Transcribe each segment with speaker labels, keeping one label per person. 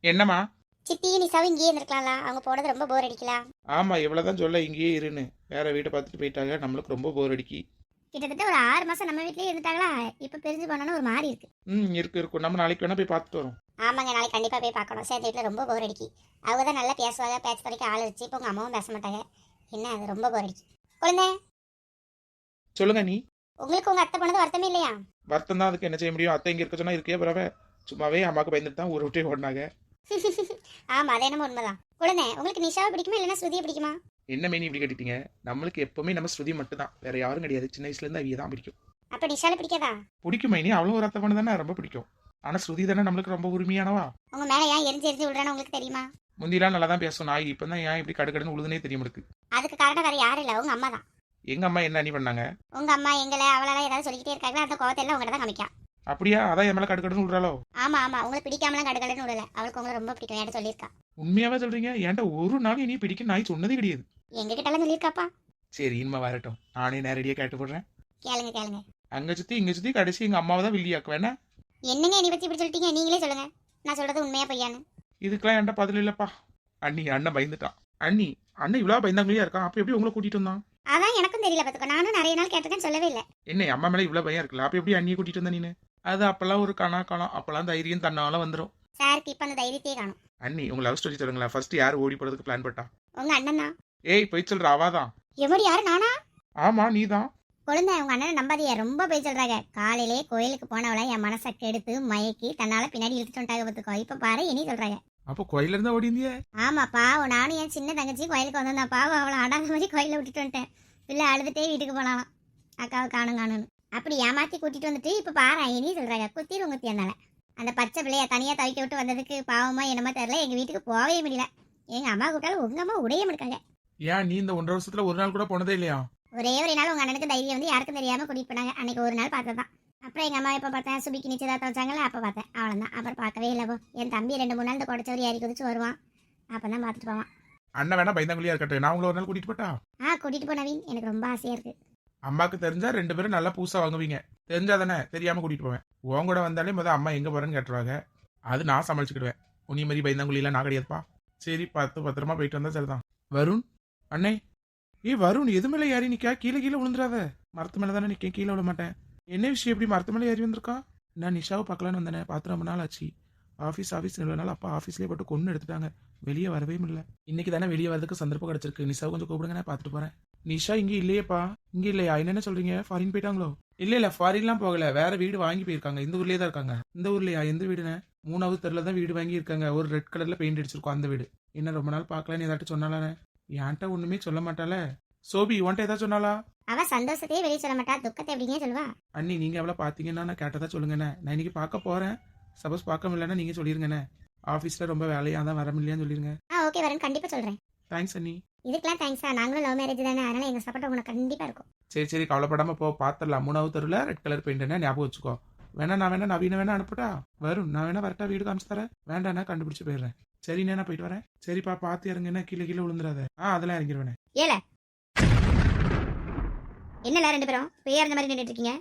Speaker 1: என்னம்மா?
Speaker 2: சித்தி நிசாவும் இங்கேயே இருந்திருக்கலாம்ல, அவங்க போனது ரொம்ப போர் அடிக்கலாம்.
Speaker 1: ஆமா, இவ்வளவுதான் சொல்ல இங்கேயே இருன்னு. வேற வீட்டை பார்த்துட்டு போயிட்டாங்க. நம்மளுக்கு ரொம்ப போர் அடிக்கி.
Speaker 2: கிட்டத்தட்ட ஒரு 6 மாசம் நம்ம வீட்லயே இருந்துட்டாங்களா, இப்ப பிரிஞ்சு போனோன்னு ஒரு மாதிரி இருக்கு.
Speaker 1: இருக்கு இருக்கும். நம்ம நாளைக்கு வேணா போய் பார்த்துட்டு வரோம்.
Speaker 2: ஆமாங்க, நாளைக்கு கண்டிப்பா போய் பார்க்கணும். சேர்ந்த வீட்டில் ரொம்ப போர் அடிக்கி. அவங்க தான் நல்லா பேசுவாங்க, பேச்சு துறைக்கு ஆள் வச்சு. இப்போ உங்க அம்மாவும் பேச மாட்டாங்க. என்ன அது ரொம்ப போர் அடிக்கி. குழந்தை,
Speaker 1: சொல்லுங்க நீ.
Speaker 2: உங்களுக்கு உங்க அத்தை போனது வருத்தமே இல்லையா?
Speaker 1: வருத்தம் தான். அதுக்கு என்ன செய்ய முடியும்? அத்தை இங்க இருக்க சொன்னா இருக்கே பரவ. சும்மாவே அம்மாக்கு பயந்துட்டு தான் ஊரை விட்டே ஓடினாங்க.
Speaker 2: ஆமா, அது என்னமோ உண்மைதான். குழந்தை, உங்களுக்கு நிஷாவை பிடிக்குமா இல்லைன்னா ஸ்ருதியை பிடிக்குமா?
Speaker 1: என்ன மீனி இப்படி கட்டிட்டீங்க? நம்மளுக்கு எப்பவுமே நம்ம ஸ்ருதி மட்டும் தான், வேற யாரும் கிடையாது. சின்ன வயசுல இருந்து அவிய தான் பிடிக்கும்.
Speaker 2: அப்ப நிஷால பிடிக்காதா?
Speaker 1: பிடிக்கும் மைனி, அவ்வளோ ஒரு அத்தை பண்ணு தானே ரொம்ப பிடிக்கும். ஆனா ஸ்ருதி தானே நம்மளுக்கு ரொம்ப உரிமையானவா.
Speaker 2: உங்க மேல ஏன் எரிஞ்சு எரிஞ்சு விடுறான்னு உங்களுக்கு தெரியுமா?
Speaker 1: முந்திலாம் நல்லா தான் பேசும். நான் இப்போ தான் ஏன் இப்படி கடுக்கடுன்னு உழுதுனே தெரியும் எனக்கு.
Speaker 2: அதுக்கு காரணம் வேற யாரும் இல்ல, உங்க அம்மா தான்.
Speaker 1: எங்க அம்மா என்ன அண்ணி பண்ணாங்க?
Speaker 2: உங்க அம்மா எங்களை அவளெல்லாம் ஏதாவது சொல்லிக்கிட்டே இருக்காங்க. அந்த கோவத்தை எல்லாம் உங்கள்கிட்ட தான் காமிக்கா.
Speaker 1: அப்படியா? அதான் என் மேல கடுக்கடுன்னு விடுறாளோ?
Speaker 2: ஆமா ஆமா, உங்களுக்கு பிடிக்காமலாம் கடுகடுன்னு விடல. அவளுக்கு உங்களை ரொம்ப பிடிக்கும், என்கிட்ட சொல்லியிருக்கா.
Speaker 1: உண்மையாவே சொல்றீங்க? என்கிட்ட ஒரு நாள் இனி பிடிக்கும் நாய் சொன்னதே கிடையாது.
Speaker 2: எங்க கிட்ட எல்லாம் சொல்லியிருக்காப்பா.
Speaker 1: சரி, இனிமே வரட்டும். நானே நேரடியாக கேட்டு போடுறேன்.
Speaker 2: கேளுங்க கேளுங்க.
Speaker 1: அங்க சுத்தி இங்க சுத்தி கடைசி எங்க அம்மாவை தான் வில்லியாக்கு வேணா.
Speaker 2: என்னங்க என்னை பத்தி இப்படி சொல்லிட்டீங்க? நீங்களே சொல்லுங்க, நான் சொல்றது உண்மையா பொய்யான்னு.
Speaker 1: இதுக்கெல்லாம் என்கிட்ட பதில் இல்லப்பா. அண்ணி, அண்ணன் பயந்துட்டான். அண்ணி, அண்ணன் இவ்வளவு பயந்தாங்களையா இருக்கான். அப்ப எப்படி உங்களை கூட்டிட்டு வந்தான்?
Speaker 2: அதான் எனக்கும் தெரியல பாத்துக்கோ. நானும் நிறைய நாள் கேட்டிருக்கேன்னு சொல்லவே இல்லை.
Speaker 1: என்ன அம்மா மேல இவ்வளவு பயம் இருக்குல்ல, அப்ப எப்படி அண்ணியை கூட்டிட்டு வந்த நீனு? அது அப்பெல்லாம் ஒரு காலம். அப்பெல்லாம் தைரியம் தன்னால வந்துடும்.
Speaker 2: சாருக்கு இப்ப அந்த தைரியத்தையே காணும்.
Speaker 1: அண்ணி, உங்க லவ் ஸ்டோரி சொல்லுங்களேன். ஃபர்ஸ்ட் யார் ஓடி போறதுக்கு பிளான் பண்ணா?
Speaker 2: உங்க அண்ணன் தான்.
Speaker 1: ஏய், போய் சொல்ற அவாதான்.
Speaker 2: எப்படி? யாரு? நானா?
Speaker 1: ஆமா, நீதான்.
Speaker 2: குழந்தை, உங்க அண்ணனை நம்பாதியா, ரொம்ப போய் சொல்றாங்க. காலையிலே கோயிலுக்கு போனவளை என் மனசை கெடுத்து மயக்கி தன்னால பின்னாடி இழுத்துட்டு வந்துட்டாங்க பாத்துக்கோ. இப்ப பாரு, இனி சொல்றாங்க.
Speaker 1: அப்ப கோயில இருந்தா ஓடிந்தியே?
Speaker 2: ஆமாப்பா, நானும் என் சின்ன தங்கச்சி கோயிலுக்கு வந்திருந்தா பாவம், அவளை அடாத மாதிரி கோயில விட்டுட்டு வந்துட்டேன். பிள்ளை அழுதுட்டே வீட்டுக்கு போனாலாம், அக்காவை காணும்னு. அப்படி ஏமாத்தி கூட்டிட்டு வந்துட்டு இப்ப பாரு இனி சொல்றாங்க. குத்திரும் குத்தியனால அந்த பச்சை பிள்ளைய தனியா தவிக்க விட்டு வந்ததுக்கு பாவமா என்னமா தெரியல, எங்க வீட்டுக்கு போகவே முடியல. எங்க அம்மா கூட்டாலும் உங்க அம்மா உடைய மாட்டாங்க.
Speaker 1: ஏன் நீ இந்த 1.5 வருஷத்துல ஒரு நாள் கூட போனதே இல்லையா?
Speaker 2: ஒரே ஒரு நாள் உங்க அண்ணனுக்கு தைரியம் வந்து யாருக்கும் தெரியாம கூட்டிட்டு போனாங்க. அன்னைக்கு ஒரு நாள் பார்த்ததான். அப்புறம் எங்க அம்மா எப்ப பார்த்தேன், சுபிக்கு நிச்சயதார்த்தம் வச்சாங்களா அப்ப பார்த்தேன், அவ்வளவுதான். அப்புறம் பார்க்கவே இல்லவோ. என் தம்பி 2-3 நாள் இந்த கொடைச்சவரி ஏறி குதிச்சு வருவான், அப்பதான் பார்த்துட்டு போவான்.
Speaker 1: அண்ணன் வேணா பயந்தாங்குழியா இருக்கட்டும், நான் உங்களை ஒரு நாள் கூட்டிட்டு போட்டா?
Speaker 2: கூட்டிட்டு போ நவீன், எனக்கு ரொம்ப ஆசையா இருக்கு.
Speaker 1: அம்மாக்கு தெரிஞ்சா 2 பேரும் நல்லா பூசா வாங்குவீங்க. தெரிஞ்சாதானே, தெரியாம கூட்டிட்டு போவேன். உன் கூட வந்தாலே முதல் அம்மா எங்க போறேன்னு கேட்டுருவாங்க. அது நான் சமாளிச்சுக்கிடுவேன். உனி மாதிரி பயந்தாங்குழியெல்லாம் நான் கிடையாதுப்பா. சரி, பார்த்து பத்திரமா போயிட்டு வந்தா சரிதான். வருண் அண்ணே. வருண், எது மேல ஏறி நிக்கா? கீழே கீழே விழுந்துடாத. மரத்து மேல தானே நிக்க, கீழே விழ மாட்டேன். என்ன விஷயம் எப்படி மரத்து மேல ஏறி வந்திருக்கா? நான் நிஷாவை பார்க்கலான்னு வந்தேனே, பார்த்து ரொம்ப நாள் ஆச்சு. ஆஃபீஸ் நாள் அப்பா ஆஃபீஸ்லேயே போட்டு கொண்டு எடுத்துட்டாங்க. வெளியே வரவே முடியல. இன்னைக்கு தானே வெளியே வரதுக்கு சந்தர்ப்பம் கிடைச்சிருக்கு. நிஷாவை கொஞ்சம் கூப்பிடுங்க, நான் பார்த்துட்டு போறேன். நிஷா இங்கே இல்லையேப்பா. இங்கே இல்லையா? என்னென்ன சொல்றீங்க? ஃபாரின் போயிட்டாங்களோ? இல்ல ஃபாரின்லாம் போகல, வேற வீடு வாங்கி போயிருக்காங்க. இந்த ஊர்லயே தான் இருக்காங்க. இந்த ஊர்லயா? எந்த வீடுன்னு? 3வது தெருல தான் வீடு வாங்கி இருக்காங்க. ஒரு ரெட் கலர்ல பெயிண்ட் அடிச்சிருக்கோம் அந்த வீடு. என்ன ரொம்ப நாள் பார்க்கலன்னு ஏதாட்டும் சொன்னாலே? என்கிட்ட ஒண்ணுமே சொல்ல மாட்டாளே. சோபி, உன்ட்ட ஏதாவது சொன்னாலா?
Speaker 2: அவ சந்தோஷத்தையே வெளியே சொல்ல மாட்டா, துக்கத்தை எப்படிங்க சொல்லுவா?
Speaker 1: அண்ணி, நீங்க அவளை பாத்தீங்கன்னா நான் கேட்டதா சொல்லுங்கண்ணே. நான் இன்னைக்கு பார்க்க போறேன். சப்போஸ் பார்க்க முடியலன்னா நீங்க சொல்லிருங்கண்ணே. ஆஃபீஸ்ல ரொம்ப வேலையா தான் வர முடியலையான்னு சொல்லிருங்க.
Speaker 2: ஓகே வரேன், கண்டிப்பா சொல்றேன்.
Speaker 1: தேங்க்ஸ் அண்ணி.
Speaker 2: இதுக்கெல்லாம் தேங்க்ஸா? நாங்களும் லவ் மேரேஜ் தானே, அதனால எங்க சப்போர்ட் உங்களுக்கு கண்டிப்பா இருக்கும்.
Speaker 1: சரி, கவலைப்படாம போ, பாத்துடலாம். 3வது தெருல ரெட் கலர் பெயிண்ட் என்ன ஞாபகம் வச்சுக்கோ. நான் நவீன வேணா அனுப்புட்டா? வரும், நான் வேணா வரட்டா? வீடு காமிச்சு தரேன். வேண்டாம், நான் கண்டுபிடிச்சு போயிடுறேன். சரிண்ணே, நான் போயிட்டு வரேன். சரிப்பா, பார்த்து இறங்குண்ணே, கீழே கீழே விழுந்துடாத. அதெல்லாம் இறங்கிடுவேன்.
Speaker 2: ஏல என்னல 2 பேரும் பேர் அந்த மாதிரி நின்றுட்டு இருக்கீங்க?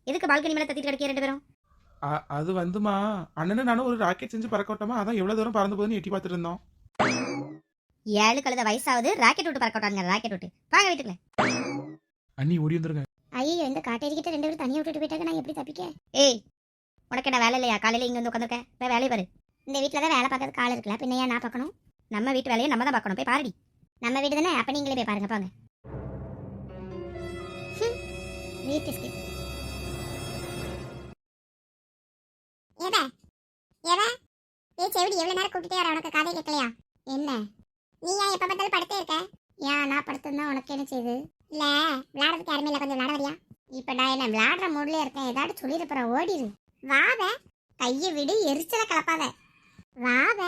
Speaker 2: எதுக்கு பால்கனி மேல தத்திட்டு கிடக்கீங்க 2 பேரும்?
Speaker 1: அது வந்துமா, அண்ணனும் நானும் ஒரு ராக்கெட் செஞ்சு பறக்க விட்டோமா, அதான் எவ்வளவு தூரம் பறந்து போகுதுன்னு எட்டி பார்த்துட்டு இருந்தோம்.
Speaker 2: 7 கழுத வயசாவது ராக்கெட் விட்டு பறக்க விட்டாங்க. ராக்கெட் விட்டு வாங்க வீட்டுக்குள்ள.
Speaker 1: அண்ணி, ஓடி வந்துருங்க.
Speaker 2: ஐயோ, இந்த காட்டேரிக்கிட்ட 2 பேரும் தனியா விட்டுட்டு போயிட்டாங்க, நான் எப்படி தப்பிக்க? ஏய், உனக்கு என்ன வேலை இல்லையா? காலையில இங்க வந்து உட்காந்துருக்க, போய் வேலையை பாரு. இந்த வீட்டுல தான் வேலை பார்க்கறதுக்கு ஆள் இருக்குல்ல, பின்ன ஏன் நான் பார்க்கணும்? நம்ம வீட்டு வேலையை நம்ம தான் பார்க்கணும், போய் பாருடி. நம்ம வீடு தானே, அப்ப நீங்களே போய் பாருங்க, போங்க. வீட்டு ஸ்கிப். எவ்வளவு நேரம் கூப்பிட்டே வர, உனக்கு காதை கேட்கலையா? என்ன நீ ஏன் எப்ப பார்த்தாலும் படுத்தே இருக்க? ஏன் நான் படுத்திருந்தா உனக்கு என்ன செய்யுது? இல்ல விளையாடுறதுக்கு யாருமே இல்ல, கொஞ்சம் விளையாட வரியா? இப்ப நான் என்ன விளையாடுற மூட்ல இருக்கேன், ஏதாவது சொல்லிட போறேன், ஓடிடு. வாவ கையை விடு, எரிச்சல கலப்பாத. வாவ.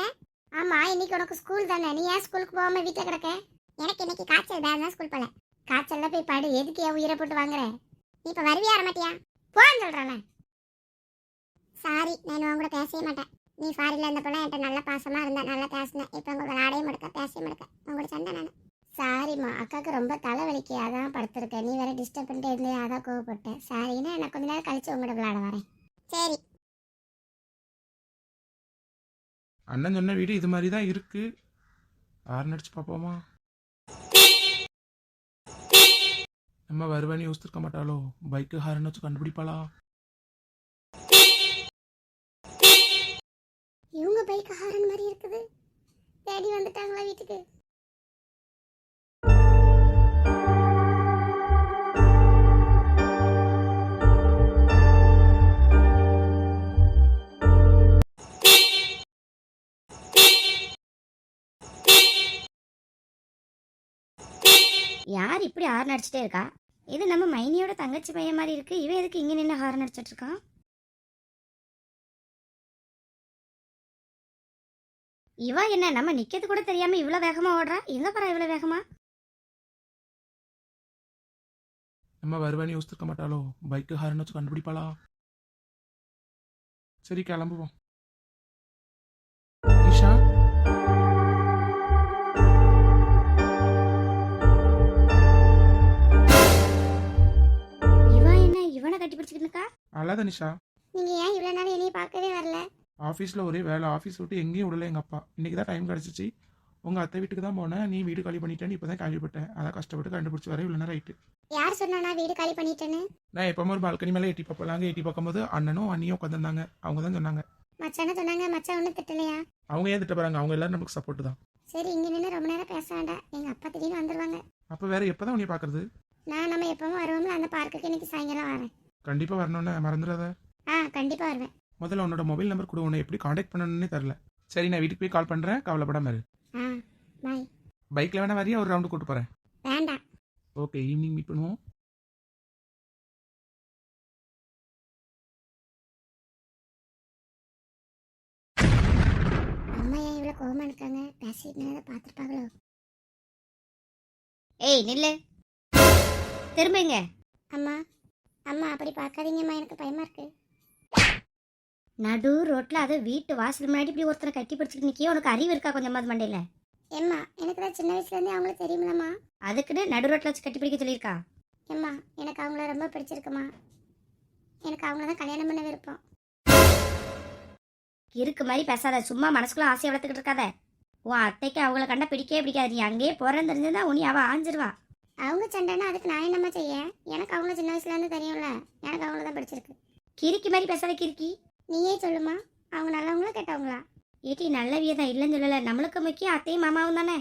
Speaker 2: ஆமா, இன்னைக்கு உனக்கு ஸ்கூல் தானே, நீ ஏன் ஸ்கூலுக்கு போகாம வீட்டுல கிடக்க? எனக்கு இன்னைக்கு காய்ச்சல், தான் ஸ்கூல் போல. காய்ச்சல்ல போய் படு, எதுக்கு என் உயிரை போட்டு வாங்குற? நீ இப்ப வருவியா வர மாட்டியா? போன்னு சொல்றேன். சாரி, நான் உன் கூட பேசவே மாட்டேன். நீ ஃபாரின்ல இருந்தப்போ என்கிட்ட நல்ல பாசமா இருந்த, நல்லா பேசினேன். இப்போ உங்க விளையாடையும் முடுக்க பேசவே முடுக்க உங்களோட சண்டை நான். சாரிம்மா, அக்காவுக்கு ரொம்ப தலைவலிக்கு, அதான் படுத்திருக்கேன். நீ வேற டிஸ்டர்ப் பண்ணிட்டு இருந்தே, அதான் கோவப்பட்டேன். சாரின்னா நான் கொஞ்ச நேரம் கழிச்சு உங்களோட விளையாட வரேன். சரி
Speaker 1: அண்ணன் சொன்ன வீடு இது மாதிரி தான் இருக்கு. ஹார்ன் அடிச்சு பார்ப்போமா? நம்ம வருவானு யோசிச்சிருக்க மாட்டாளோ? பைக்கு ஹார்ன் வச்சு கண்டுபிடிப்பாளா?
Speaker 2: இவங்க பைக் ஹாரன் மாதிரி இருக்குது. தேடி வந்துட்டாங்களா வீட்டுக்கு? யார் இப்படி ஹார்ன் அடிச்சுட்டே இருக்கா? இது நம்ம மைனியோட தங்கச்சி பையன் மாதிரி இருக்கு. இவன் எதுக்கு இங்க நின்று ஹார்ன் அடிச்சிட்டு இருக்கான்? இவா என்ன நம்ம நிக்கிறது கூட தெரியாம இவ்வளவு வேகமா ஓடுறா? எங்க போறா இவ்வளவு வேகமா?
Speaker 1: நம்ம வருவானு யோசிச்சிருக்க மாட்டாளோ? பைக்கு ஹார்ன் வச்சு கண்டுபிடிப்பாளா? சரி கிளம்புவோம். ஈஷா,
Speaker 2: இவா என்ன இவனை கட்டி பிடிச்சிட்டு இருக்கா?
Speaker 1: அல்லாத நிஷா.
Speaker 2: நீங்க ஏன் இவ்வளவு நாள் என்னைய பார்க்கவே வரல?
Speaker 1: ஆஃபீஸில் ஒரே வேலை. ஆஃபீஸ் விட்டு எங்கேயும் விடல எங்கள் அப்பா. இன்றைக்கி தான் டைம் கிடச்சிச்சு. உங்கள் அத்தை வீட்டுக்கு தான் போனேன். நீ வீடு காலி பண்ணிட்டேன்னு இப்போ தான் கேள்விப்பட்டேன். அதான் கஷ்டப்பட்டு கண்டுபிடிச்சி வர இவ்வளோ நேரம் ஆயிட்டு.
Speaker 2: யார் சொன்னா நான் வீடு காலி பண்ணிட்டேன்னு?
Speaker 1: நான் எப்போவும் ஒரு பால்கனி மேலே எட்டி பார்ப்பலாங்க. எட்டி பார்க்கும்போது அண்ணனும் அண்ணியும் உட்காந்துருந்தாங்க. அவங்க தான் சொன்னாங்க.
Speaker 2: மச்சான சொன்னாங்க. மச்சான் ஒன்றும் திட்டலையா?
Speaker 1: அவங்க ஏன் திட்ட போகிறாங்க? அவங்க எல்லாரும் நமக்கு சப்போர்ட் தான்.
Speaker 2: சரி, இங்க நின்று ரொம்ப நேரம் பேச வேண்டாம். எங்க அப்பா திடீர்னு வந்துருவாங்க.
Speaker 1: அப்போ வேற எப்போ தான் உன்னை பார்க்குறது?
Speaker 2: நம்ம எப்பவும் வருவோம்ல அந்த பார்க்குக்கு இன்னைக்கு சாயங்காலம் வரேன்.
Speaker 1: கண்டிப்பாக வரணும்னு மறந்துடாத.
Speaker 2: கண்டிப்பா வருவேன்.
Speaker 1: முதல்ல உன்னோட மொபைல் நம்பர் கூட உன்னை எப்படி காண்டாக்ட் பண்ணணும்னே தெரில. சரி, நான் வீட்டுக்கு போய் கால் பண்ணுறேன். கவலைப்படாம இரு.
Speaker 2: பாய்.
Speaker 1: பைக்கில் வேணா வரியா? ஒரு ரவுண்டு கூட்டு போகிறேன்.
Speaker 2: வேண்டாம்.
Speaker 1: ஓகே, ஈவினிங் மீட் பண்ணுவோம்.
Speaker 2: அம்மா ஏன் இவ்வளவு கோவமா இருக்காங்க? பேசிட்டு பார்த்துருப்பாங்களோ? ஏய் நில்லு, திரும்புங்க. அம்மா அம்மா அப்படி பார்க்காதீங்கம்மா, எனக்கு பயமா இருக்கு. நடு ரோட்ல அது வீட்டு வாசல் முன்னாடி இப்படி ஒருத்தரை கட்டி பிடிச்சிட்டு நிக்கி. உனக்கு அறிவு இருக்கா கொஞ்சமாவது மண்டையில? ஏம்மா எனக்கு தான் சின்ன வயசுல இருந்தே அவங்களுக்கு தெரியுமில்லம்மா. அதுக்குன்னு நடு ரோட்ல வச்சு கட்டி பிடிக்க சொல்லியிருக்கா? ஏம்மா எனக்கு அவங்கள ரொம்ப பிடிச்சிருக்குமா. எனக்கு அவங்கள தான் கல்யாணம் பண்ண விருப்பம். இருக்கு மாதிரி பேசாத. சும்மா மனசுக்குள்ள ஆசையை வளர்த்துக்கிட்டு இருக்காத. உன் அத்தைக்கு அவங்கள கண்டா பிடிக்கவே பிடிக்காது. நீ அங்கேயே போறேன்னு தெரிஞ்சதா உனி அவ ஆஞ்சிருவா. அவங்க சண்டைன்னா அதுக்கு நான் என்னம்மா செய்ய? எனக்கு அவங்கள சின்ன வயசுல இருந்து தெரியும்ல. எனக்கு அவங்கள தான் பிடிச்சிருக்கு. கிறுக்கி மாதிரி பேசாத கிறுக்கி. நீயே சொல்லுமா, அவங்க நல்லவங்களா கெட்டவங்களா? ஏட்டி நல்லவியே தான், இல்லைன்னு சொல்லலை. நம்மளுக்கு முக்கியம் அத்தையும் மாமாவும் தானே.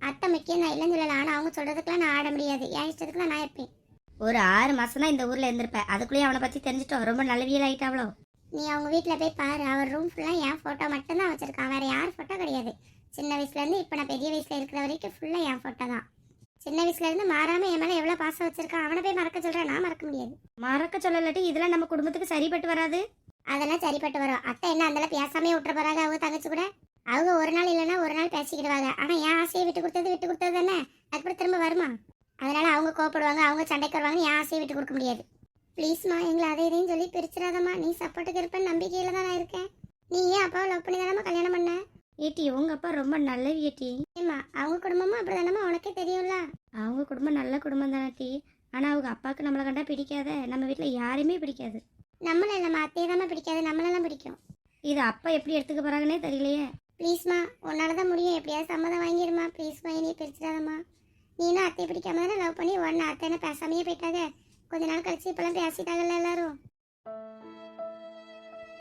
Speaker 2: அத்தை முக்கியம் தான், இல்லைன்னு சொல்லலை. ஆனால் அவங்க சொல்கிறதுக்குலாம் நான் ஆட முடியாது. என் இஷ்டத்துக்குலாம் நான் இருப்பேன். ஒரு 6 மாதம் தான் இந்த ஊரில் இருந்திருப்பேன். அதுக்குள்ளேயே அவனை பற்றி தெரிஞ்சிட்டோம். ரொம்ப நல்லவியல் ஆகிட்டாவளோ. நீ அவங்க வீட்டில் போய் பாரு. அவர் ரூம் ஃபுல்லாக என் ஃபோட்டோ மட்டும்தான் வச்சுருக்கான். வேறு யார் ஃபோட்டோ கிடையாது. சின்ன வயசுலேருந்து இப்போ நான் பெரிய வயசில் இருக்கிற வரைக்கும் ஃபுல்லாக என் ஃபோட்டோ தான். சின்ன வயசுலேருந்து மாறாமல் என் மேலே எவ்வளோ பாசம் வச்சுருக்கான். அவனை போய் மறக்க சொல்கிறேன். நான் மறக்க முடியாது. மறக்க சொல்லலாட்டி இதெல்லாம் நம்ம குடும்பத்துக்கு சரிப்பட்டு வராது. அதெல்லாம் சரிப்பட்டு வரும். அத்தை என்ன அந்தளவு பேசாமே விட்டுற போறாங்க அவங்க தங்கச்சி கூட? அவங்க ஒரு நாள் இல்லைன்னா ஒரு நாள் பேசிக்கிடுவாங்க. ஆனால் என் ஆசையை விட்டு கொடுத்தது தானே. அதுக்கப்புறம் திரும்ப வருமா? அதனால அவங்க கோவப்படுவாங்க, அவங்க சண்டைக்கு வருவாங்க. என் ஆசையை விட்டு கொடுக்க முடியாது. ப்ளீஸ்மா, எங்களை அதை இதையும் சொல்லி பிரிச்சிடாதம்மா. நீ சப்போர்ட்டுக்கு இருப்பேன்னு நம்பிக்கையில தான் நான் இருக்கேன். நீ ஏன் அப்பாவை லவ் பண்ணி தானம்மா கல்யாணம் பண்ண? ஏட்டி உங்க அப்பா ரொம்ப நல்ல ஏட்டி. ஏம்மா அவங்க குடும்பமும் அப்படி தானம்மா, உனக்கே தெரியும்ல. அவங்க குடும்பம் நல்ல குடும்பம் தானே டி. ஆனால் அவங்க அப்பாவுக்கு நம்மளை கண்டா பிடிக்காத. நம்ம வீட்டில் யாருமே பிடிக்காது. நம்மள இல்லைம்மா, அத்தையை தானே பிடிக்காது. நம்மளெல்லாம் பிடிக்கும். இது அப்பா எப்படி எடுத்துக்க போறாங்கன்னே தெரியலையே. ப்ளீஸ்மா, உன்னால தான் முடியும். எப்படியாவது சம்மதம் வாங்கிடுமா. ப்ளீஸ்மா, இனியே பிரிச்சிடாதம்மா. நீனும் அத்தையை பிடிக்காம தானே லவ் பண்ணி உடனே அத்தை என்ன பேசாமையே போயிட்டாங்க. கொஞ்ச நாள் கழிச்சு இப்பெல்லாம் பேசிட்டாங்கல்ல எல்லாரும்.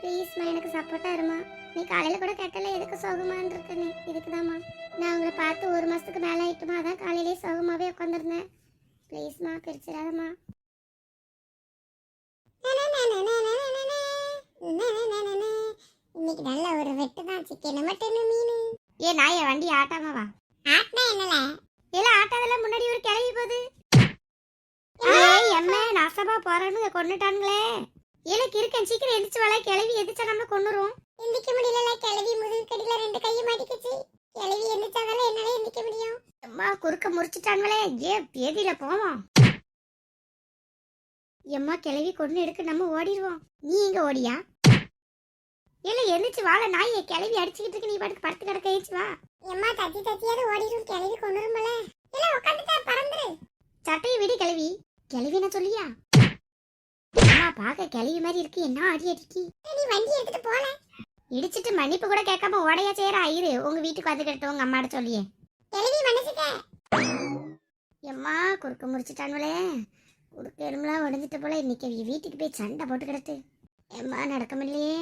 Speaker 2: ப்ளீஸ்மா, எனக்கு சப்போர்ட்டாக இருமா. நீ காலையில் கூட கேட்டல எதுக்கு சோகமான்னு இருக்குன்னு. இதுக்குதாம்மா. நான் அவங்கள பார்த்து 1 மாதத்துக்கு மேலே ஆயிட்டுமா. அதான் காலையிலேயே சோகமாகவே உட்காந்துருந்தேன். ப்ளீஸ்மா, பிரிச்சிடாதம்மா. இன்னைக்கு நல்ல ஒரு வெட்டு தான். சிக்கன் மட்டன் மீன். ஏ நாய வண்டி ஆட்டாம வா. ஆட்டினா என்னல? எல்லாம் ஆட்டாதெல்லாம் முன்னாடி ஒரு கிளவி போகுது. ஏய் எம்மே, நாசமா போறேன்னு கொன்னுட்டானுங்களே. எனக்கு இருக்கேன். சீக்கிரம் எந்திரிச்சு வள. கிளவி எதிர்ச்சா நம்ம கொன்னுரும். எந்திக்க முடியல. கிளவி முதுகு கடியில 2 கையை மாட்டிக்கிச்சு. கிளவி எந்திரிச்சாதால என்னால எந்திக்க முடியும். அம்மா குறுக்க முறிச்சிட்டானுங்களே. ஏ பேதியில போவோம். எம்மா கிளவி கொண்டு எடுக்க நம்ம ஓடிடுவோம். நீ இங்க ஓடியா? இல்ல எந்திரிச்சு வாழ. நாயை கிளவி அடிச்சுக்கிட்டு இருக்கு. நீ பாட்டுக்கு படுத்து கிடக்க. ஏச்சு வா. எம்மா தட்டி தட்டியாவது ஓடிடும். கிளவி கொண்டுருமல. இல்ல உட்காந்துட்டா பறந்துரு. சட்டையை விடு கிளவி. கிளவி என்ன சொல்லியா? அம்மா பார்க்க கிளவி மாதிரி இருக்கு. என்ன அடி அடிக்கி. நீ வண்டி எடுத்துட்டு போல. இடிச்சிட்டு மன்னிப்பு கூட கேட்காம ஓடையா செய்யற ஐயரு உங்க வீட்டுக்கு வந்துக்கிட்டு உங்க அம்மாட்ட சொல்லியே தெளிவி மனசுக்க எம்மா குறுக்க முடிச்சிட்டானுங்களே குறுக்க எலும்புலாம் உடஞ்சிட்ட போல இன்னைக்கு வீட்டுக்கு போய் சண்டை போட்டு கிடத்து எம்மா நடக்க முடியலையே